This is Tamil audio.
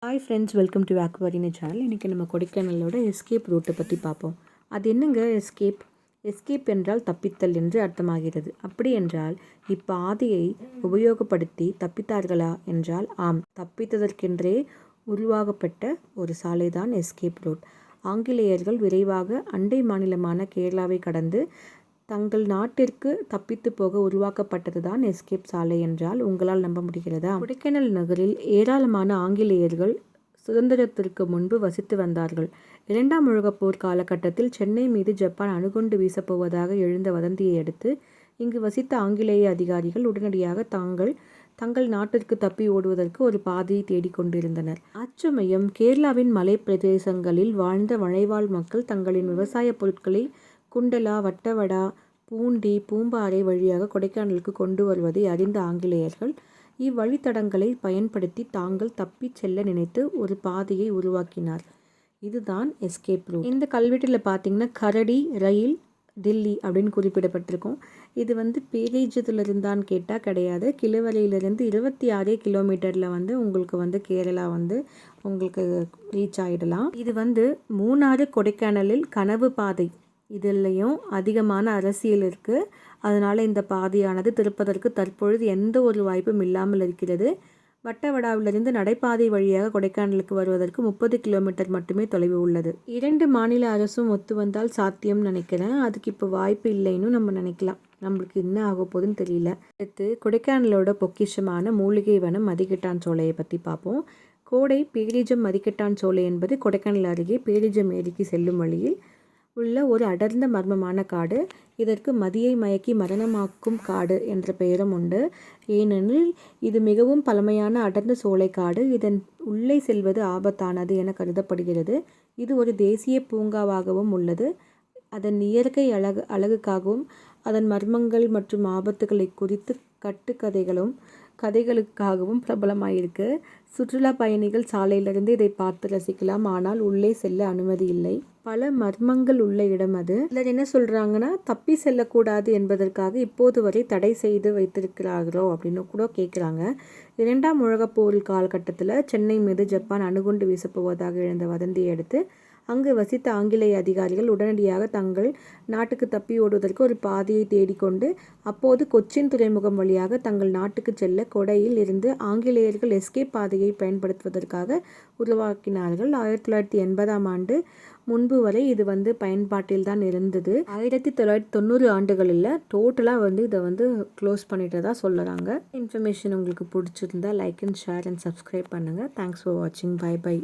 ஹாய் ஃப்ரெண்ட்ஸ், வெல்கம் டு ஆக்வாரின சேனல். இன்றைக்கி நம்ம கொடைக்கானலோட எஸ்கேப் ரூட்டை பற்றி பார்ப்போம். அது என்னங்க எஸ்கேப்? எஸ்கேப் என்றால் தப்பித்தல் என்று அர்த்தமாகிறது. அப்படி என்றால் இப்பாதையை உபயோகப்படுத்தி தப்பித்தார்களா என்றால் ஆம், தப்பித்ததற்கென்றே உருவாகப்பட்ட ஒரு சாலை தான் எஸ்கேப் ரூட். ஆங்கிலேயர்கள் விரைவாக அண்டை மாநிலமான கேரளாவை கடந்து தங்கள் நாட்டிற்கு தப்பித்து போக உருவாக்கப்பட்டது தான் எஸ்கேப் சாலை என்றால் உங்களால் நம்ப முடிகிறதா? கொடைக்கானல் நகரில் ஏராளமான ஆங்கிலேயர்கள் சுதந்திரத்திற்கு முன்பு வசித்து வந்தார்கள். 2ஆம் உலகப்போர் காலகட்டத்தில் சென்னை மீது ஜப்பான் அணுகுண்டு வீசப்போவதாக எழுந்த வதந்தியை அடுத்து இங்கு வசித்த ஆங்கிலேய அதிகாரிகள் உடனடியாக தங்கள் நாட்டிற்கு தப்பி ஓடுவதற்கு ஒரு பாதையை தேடிக்கொண்டிருந்தனர். அச்சமயம் கேரளாவின் மலை பிரதேசங்களில் வாழ்ந்த மலைவாழ் மக்கள் தங்களின் விவசாய பொருட்களை குண்டலா, வட்டவடா, பூண்டி, பூம்பாறை வழியாக கொடைக்கானலுக்கு கொண்டு வருவதை அறிந்த ஆங்கிலேயர்கள் இவ்வழித்தடங்களை பயன்படுத்தி தாங்கள் தப்பிச் செல்ல நினைத்து ஒரு பாதையை உருவாக்கினார். இதுதான் எஸ்கேப் ரூட். இந்த கல்வெட்டில் பார்த்தீங்கன்னா கரடி ரயில் தில்லி அப்படின்னு குறிப்பிடப்பட்டிருக்கும். இது பேரேஜத்திலிருந்தான்னு கேட்டால் கிடையாது. கிழவரையிலிருந்து 26 கிலோமீட்டரில் உங்களுக்கு கேரளா உங்களுக்கு ரீச் ஆகிடலாம். இது மூணாறு கொடைக்கானலில் கனவு பாதை. இதுலேயும் அதிகமான அரசியல் இருக்குது. அதனால் இந்த பாதையானது திறப்பதற்கு தற்பொழுது எந்த ஒரு வாய்ப்பும் இல்லாமல் இருக்கிறது. வட்டவடாவிலிருந்து நடைபாதை வழியாக கொடைக்கானலுக்கு வருவதற்கு 30 கிலோமீட்டர் மட்டுமே தொலைவு உள்ளது. 2 மாநில அரசும் ஒத்து வந்தால் சாத்தியம் நினைக்கிறேன். அதுக்கு இப்போ வாய்ப்பு இல்லைன்னு நம்ம நினைக்கலாம். நம்மளுக்கு என்ன ஆக போகுதுன்னு தெரியல. அடுத்து கொடைக்கானலோட பொக்கிஷமான மூலிகை வனம் மதிக்கட்டான் சோலையை பற்றி பார்ப்போம். கோடை பேரிஜம் மதிக்கட்டான் சோலை என்பது கொடைக்கானல் அருகே பேரிஜம் ஏரிக்கு செல்லும் வழியில் உள்ள ஒரு அடர்ந்த மர்மமான காடு. இதற்கு மதியை மயக்கி மரணமாக்கும் காடு என்ற பெயரும் உண்டு. ஏனெனில் இது மிகவும் பழமையான அடர்ந்த சோலைக்காடு. இதன் உள்ளே செல்வது ஆபத்தானது என கருதப்படுகிறது. இது ஒரு தேசிய பூங்காவாகவும் உள்ளது. அதன் இயற்கை அழகுக்காகவும் அதன் மர்மங்கள் மற்றும் ஆபத்துகளை குறித்து கதைகளுக்காகவும் பிரபலமாயிருக்கு. சுற்றுலா பயணிகள் சாலையிலிருந்து இதை பார்த்து ரசிக்கலாம். ஆனால் உள்ளே செல்ல அனுமதி இல்லை. பல மர்மங்கள் உள்ள இடம் அது. இதில் என்ன சொல்கிறாங்கன்னா, தப்பி செல்லக்கூடாது என்பதற்காக இப்போது வரை தடை செய்து வைத்திருக்கிறார்களோ அப்படின்னு கூட கேட்குறாங்க. 2ஆம் உலகப்போர் காலகட்டத்தில் சென்னை மீது ஜப்பான் அணுகுண்டு வீசப்போவதாக எழுந்த வதந்தியை அடுத்து அங்கு வசித்த ஆங்கிலேய அதிகாரிகள் உடனடியாக தங்கள் நாட்டுக்கு தப்பி ஓடுவதற்கு ஒரு பாதையை தேடிக்கொண்டு அப்போது கொச்சின் துறைமுகம் வழியாக தங்கள் நாட்டுக்கு செல்ல கொடையில் இருந்து ஆங்கிலேயர்கள் எஸ்கேப் பாதையை பயன்படுத்துவதற்காக உருவாக்கினார்கள். 1980ஆம் ஆண்டு முன்பு வரை இது பயன்பாட்டில் தான் இருந்தது. 1990 ஆண்டுகளில் டோட்டலாக இதை க்ளோஸ் பண்ணிட்டதா சொல்லுறாங்க. இன்ஃபர்மேஷன் உங்களுக்கு பிடிச்சிருந்தா like and share and subscribe பண்ணுங்கள். தேங்க்ஸ் ஃபார் வாட்சிங். Bye by.